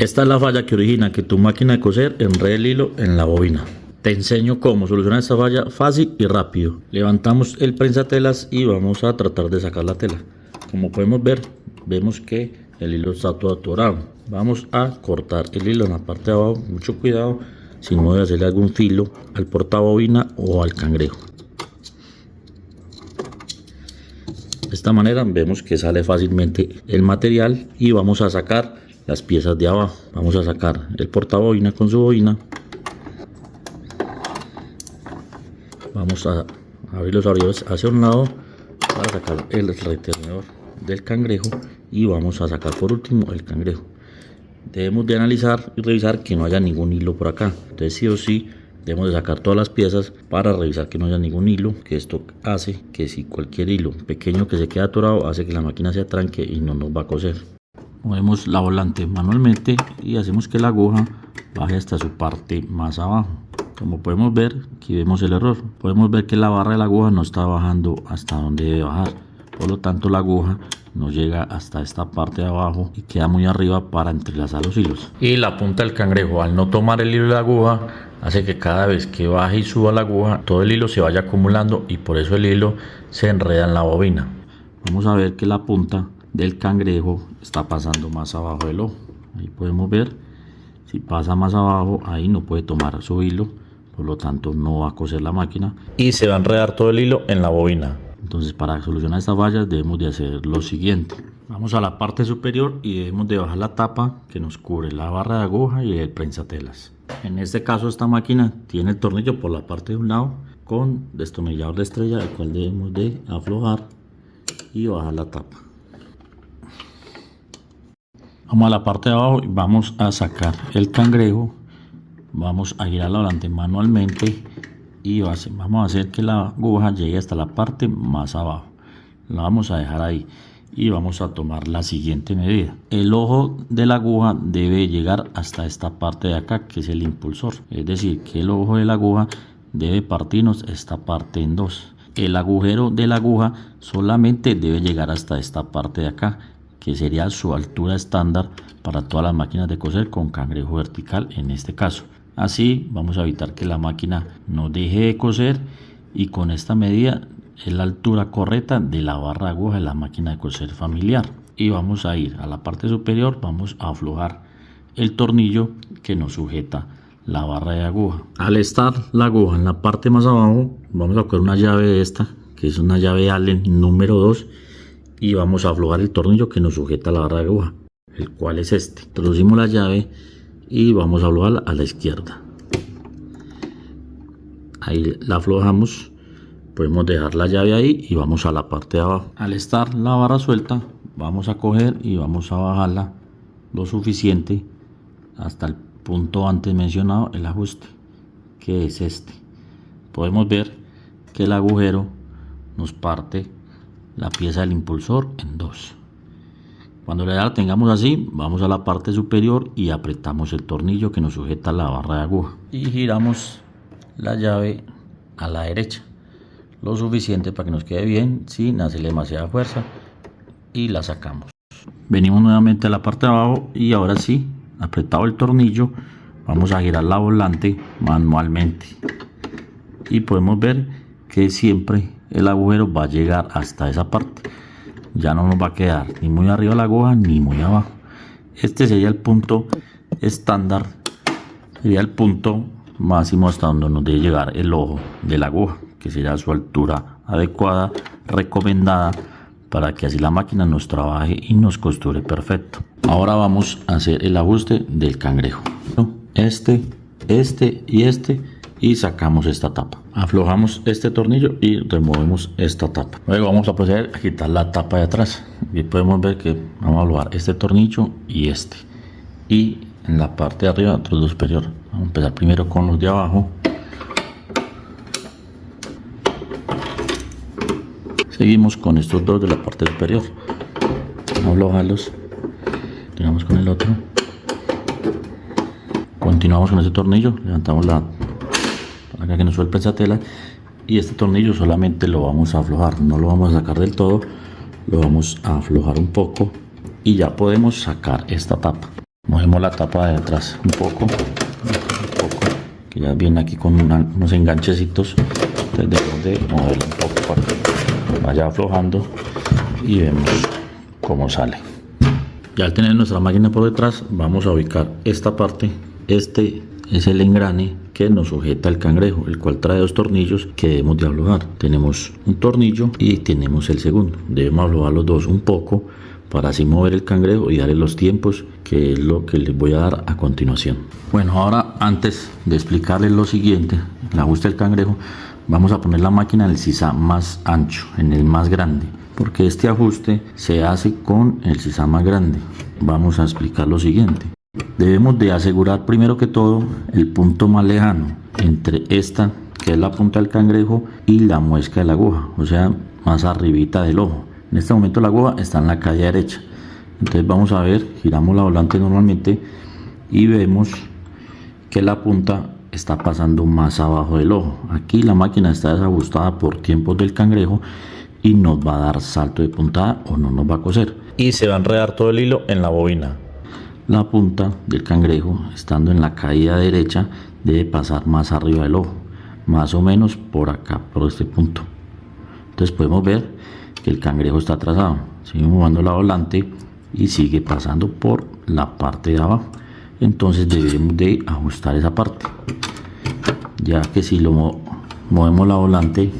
Esta es la falla que origina que tu máquina de coser enrede el hilo en la bobina. Te enseño cómo solucionar esta falla fácil y rápido. Levantamos el prensatelas y vamos a tratar de sacar la tela. Como podemos ver, vemos que el hilo está todo atorado. Vamos a cortar el hilo en la parte de abajo. Mucho cuidado si no debe hacerle algún filo al portabobina o al cangrejo. De esta manera vemos que sale fácilmente el material y vamos a sacar las piezas de abajo. Vamos a sacar el portabobina con su bobina. Vamos a abrir los abridores hacia un lado para sacar el retenedor del cangrejo y vamos a sacar por último el cangrejo. Debemos de analizar y revisar que no haya ningún hilo por acá. Entonces sí o sí debemos de sacar todas las piezas para revisar que no haya ningún hilo, que esto hace que si cualquier hilo pequeño que se quede atorado hace que la máquina se atranque y no nos va a coser. Movemos la volante manualmente y hacemos que la aguja baje hasta su parte más abajo. Como podemos ver, aquí vemos el error. Podemos ver que la barra de la aguja no está bajando hasta donde debe bajar. Por lo tanto, la aguja no llega hasta esta parte de abajo y queda muy arriba para entrelazar los hilos. Y la punta del cangrejo, al no tomar el hilo de la aguja, hace que cada vez que baje y suba la aguja, todo el hilo se vaya acumulando y por eso el hilo se enreda en la bobina. Vamos a ver que la punta del cangrejo está pasando más abajo del ojo. Ahí podemos ver, si pasa más abajo, ahí no puede tomar su hilo, por lo tanto no va a coser la máquina y se va a enredar todo el hilo en la bobina. Entonces, para solucionar esta falla debemos de hacer lo siguiente. Vamos a la parte superior y debemos de bajar la tapa que nos cubre la barra de aguja y el prensatelas. En este caso esta máquina tiene el tornillo por la parte de un lado con destornillador de estrella, el cual debemos de aflojar y bajar la tapa. Vamos a la parte de abajo y vamos a sacar el cangrejo. Vamos a girar la volante manualmente y vamos a hacer que la aguja llegue hasta la parte más abajo. La vamos a dejar ahí y vamos a tomar la siguiente medida. El ojo de la aguja debe llegar hasta esta parte de acá, que es el impulsor. Es decir, que el ojo de la aguja debe partirnos esta parte en dos. El agujero de la aguja solamente debe llegar hasta esta parte de acá, que sería su altura estándar para todas las máquinas de coser con cangrejo vertical en este caso. Así vamos a evitar que la máquina no deje de coser y con esta medida es la altura correcta de la barra de aguja de la máquina de coser familiar. Y vamos a ir a la parte superior, vamos a aflojar el tornillo que nos sujeta la barra de aguja. Al estar la aguja en la parte más abajo, vamos a coger una llave de esta, que es una llave Allen número 2, y vamos a aflojar el tornillo que nos sujeta la barra de aguja, el cual es este. Introducimos la llave y vamos a aflojarla a la izquierda. Ahí la aflojamos, podemos dejar la llave ahí y vamos a la parte de abajo. Al estar la barra suelta, vamos a coger y vamos a bajarla lo suficiente hasta el punto antes mencionado, el ajuste, que es este. Podemos ver que el agujero nos parte la pieza del impulsor en dos. Cuando la tengamos así, vamos a la parte superior y apretamos el tornillo que nos sujeta la barra de aguja y giramos la llave a la derecha lo suficiente para que nos quede bien sin hacerle demasiada fuerza y la sacamos. Venimos nuevamente a la parte de abajo y ahora sí, apretado el tornillo, vamos a girar la volante manualmente y podemos ver que siempre el agujero va a llegar hasta esa parte. Ya no nos va a quedar ni muy arriba la aguja ni muy abajo. Este sería el punto estándar, sería el punto máximo hasta donde nos debe llegar el ojo de la aguja, que sería su altura adecuada, recomendada, para que así la máquina nos trabaje y nos costure perfecto. Ahora vamos a hacer el ajuste del cangrejo. Este y sacamos esta tapa. Aflojamos este tornillo y removemos esta tapa. Luego vamos a proceder a quitar la tapa de atrás. Y podemos ver que vamos a aflojar este tornillo y este. Y en la parte de arriba, otros dos superior. Vamos a empezar primero con los de abajo. Seguimos con estos dos de la parte superior. Vamos a aflojarlos. Continuamos con el otro. Continuamos con este tornillo. Levantamos la acá que nos suelta esa tela y este tornillo solamente lo vamos a aflojar, no lo vamos a sacar del todo, lo vamos a aflojar un poco y ya podemos sacar esta tapa. Movemos la tapa de atrás un poco, que ya viene aquí con unos enganchecitos. Entonces debemos de moverla un poco para que vaya aflojando y vemos cómo sale. Ya al tener nuestra máquina por detrás, vamos a ubicar esta parte. Este es el engrane que nos sujeta el cangrejo, el cual trae dos tornillos que debemos de aflojar. Tenemos un tornillo y tenemos el segundo. Debemos aflojar los dos un poco para así mover el cangrejo y darle los tiempos, que es lo que les voy a dar a continuación. Bueno, ahora antes de explicarles lo siguiente, el ajuste del cangrejo, vamos a poner la máquina en el sisal más ancho, en el más grande, porque este ajuste se hace con el sisal más grande. Vamos a explicar lo siguiente. Debemos de asegurar primero que todo el punto más lejano entre esta, que es la punta del cangrejo, y la muesca de la aguja, o sea, más arribita del ojo. En este momento la aguja está en la calle derecha. Entonces vamos a ver, giramos la volante normalmente y vemos que la punta está pasando más abajo del ojo. Aquí la máquina está desajustada por tiempos del cangrejo y nos va a dar salto de puntada o no nos va a coser. Y se va a enredar todo el hilo en la bobina. La punta del cangrejo, estando en la caída derecha, debe pasar más arriba del ojo, más o menos por acá, por este punto. Entonces podemos ver que el cangrejo está atrasado. Seguimos moviendo la volante y sigue pasando por la parte de abajo. Entonces debemos de ajustar esa parte, ya que si lo movemos la volante,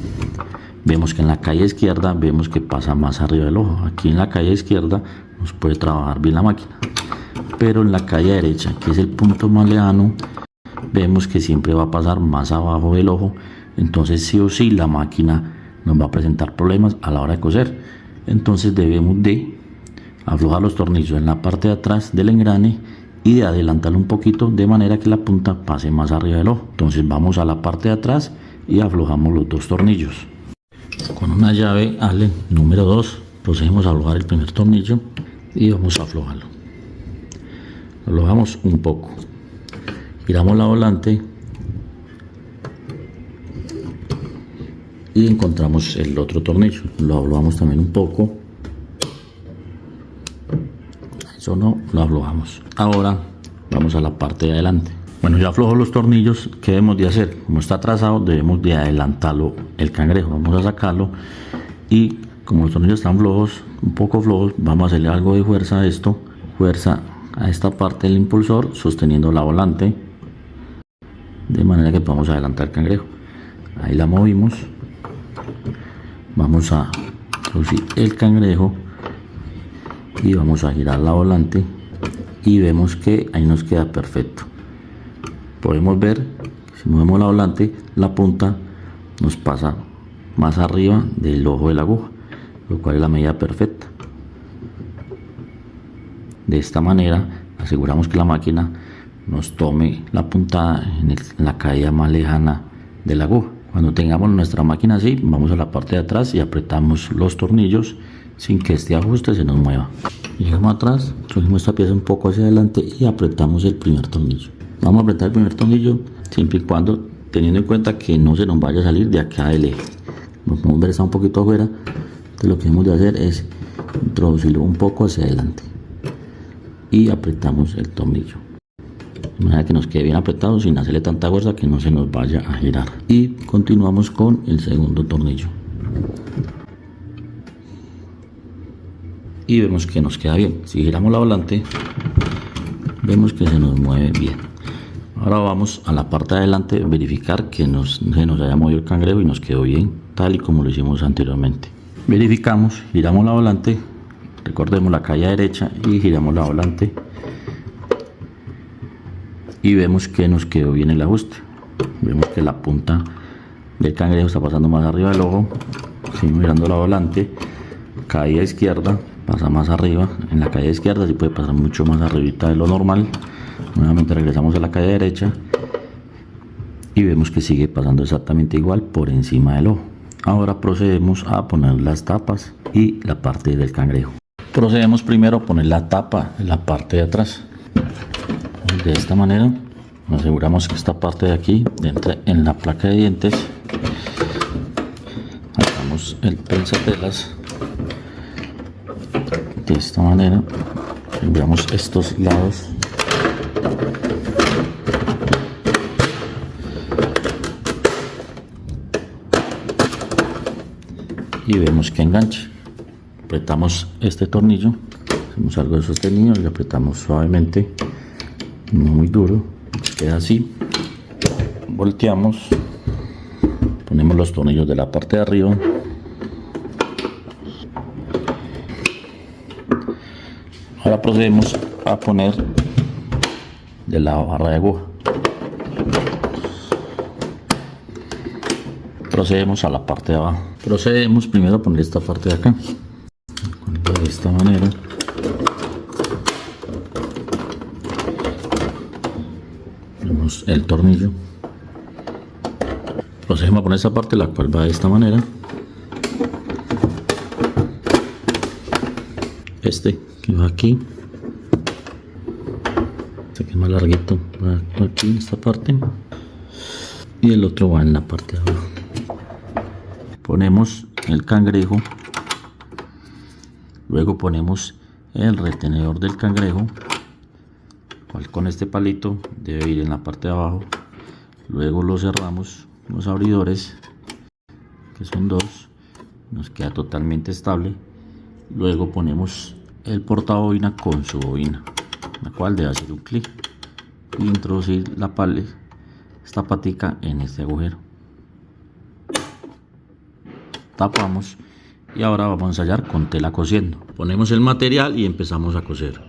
vemos que en la calle izquierda vemos que pasa más arriba del ojo. Aquí en la calle izquierda nos puede trabajar bien la máquina, pero en la calle derecha, que es el punto más lejano, vemos que siempre va a pasar más abajo del ojo. Entonces sí o sí la máquina nos va a presentar problemas a la hora de coser. Entonces debemos de aflojar los tornillos en la parte de atrás del engrane y de adelantarlo un poquito de manera que la punta pase más arriba del ojo. Entonces vamos a la parte de atrás y aflojamos los dos tornillos. Con una llave Allen número 2 procedemos a aflojar el primer tornillo y vamos a aflojarlo. Lo aflojamos un poco, giramos la volante y encontramos el otro tornillo, lo aflojamos también un poco. Eso no, lo aflojamos. Ahora vamos a la parte de adelante. Bueno, ya aflojo los tornillos. ¿Qué debemos de hacer? Como está atrasado, debemos de adelantarlo el cangrejo. Vamos a sacarlo y como los tornillos están flojos, un poco flojos, vamos a hacerle algo de fuerza a esto. Fuerza a esta parte del impulsor sosteniendo la volante de manera que podamos adelantar el cangrejo. Ahí la movimos. Vamos a introducir el cangrejo y vamos a girar la volante y vemos que ahí nos queda perfecto. Podemos ver, si movemos la volante, la punta nos pasa más arriba del ojo de la aguja, lo cual es la medida perfecta. De esta manera aseguramos que la máquina nos tome la puntada en la caída más lejana de la aguja. Cuando tengamos nuestra máquina así, vamos a la parte de atrás y apretamos los tornillos sin que este ajuste se nos mueva. Llegamos atrás, subimos esta pieza un poco hacia adelante y apretamos el primer tornillo. Vamos a apretar el primer tornillo siempre y cuando teniendo en cuenta que no se nos vaya a salir de acá del eje. Nos podemos ver, está un poquito afuera. Entonces lo que debemos de hacer es introducirlo un poco hacia adelante y apretamos el tornillo de manera que nos quede bien apretado sin hacerle tanta fuerza que no se nos vaya a girar. Y continuamos con el segundo tornillo y vemos que nos queda bien. Si giramos la volante vemos que se nos mueve bien. Ahora vamos a la parte de adelante, verificar que se nos haya movido el cangrejo y nos quedó bien, tal y como lo hicimos anteriormente. Verificamos, giramos la volante, recordemos la calle derecha y giramos la volante y vemos que nos quedó bien el ajuste. Vemos que la punta del cangrejo está pasando más arriba del ojo. Seguimos mirando la volante, caída izquierda, pasa más arriba. En la calle izquierda sí puede pasar mucho más arribita de lo normal. Nuevamente regresamos a la calle derecha y vemos que sigue pasando exactamente igual por encima del ojo. Ahora procedemos a poner las tapas y la parte del cangrejo. Procedemos primero a poner la tapa en la parte de atrás. De esta manera nos aseguramos que esta parte de aquí entra en la placa de dientes. Sacamos el prensatelas de esta manera, cambiamos estos lados y vemos que engancha. Apretamos este tornillo, hacemos algo de sostenido y apretamos suavemente, no muy duro, queda así. Volteamos, ponemos los tornillos de la parte de arriba, ahora procedemos a poner de la barra de aguja. Procedemos a la parte de abajo. Procedemos primero a poner esta parte de acá de esta manera. Ponemos el tornillo. Procedemos a poner esa parte, la cual va de esta manera. Este que va aquí, este que es más larguito, va aquí en esta parte, y el otro va en la parte de abajo. Ponemos el cangrejo, luego ponemos el retenedor del cangrejo, cual con este palito debe ir en la parte de abajo. Luego lo cerramos, los abridores, que son dos, nos queda totalmente estable. Luego ponemos el portabobina con su bobina, la cual debe hacer un clic y introducir esta patica en este agujero. Tapamos y ahora vamos a ensayar con tela cosiendo. Ponemos el material y empezamos a coser.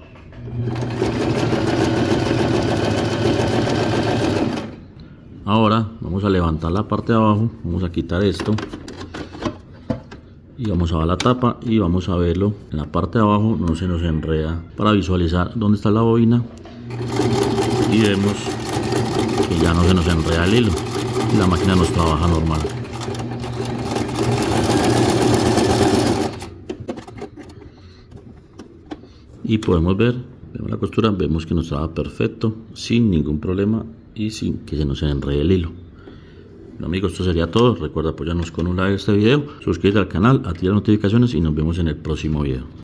Ahora vamos a levantar la parte de abajo, vamos a quitar esto y vamos a dar la tapa y vamos a verlo en la parte de abajo, no se nos enreda, para visualizar dónde está la bobina, y vemos que ya no se nos enreda el hilo y la máquina nos trabaja normal. Y podemos ver, vemos la costura, vemos que nos trabaja perfecto, sin ningún problema y sin que se nos enrede el hilo. Bueno, amigos, esto sería todo. Recuerda apoyarnos con un like a este video, suscríbete al canal, activa las notificaciones y nos vemos en el próximo video.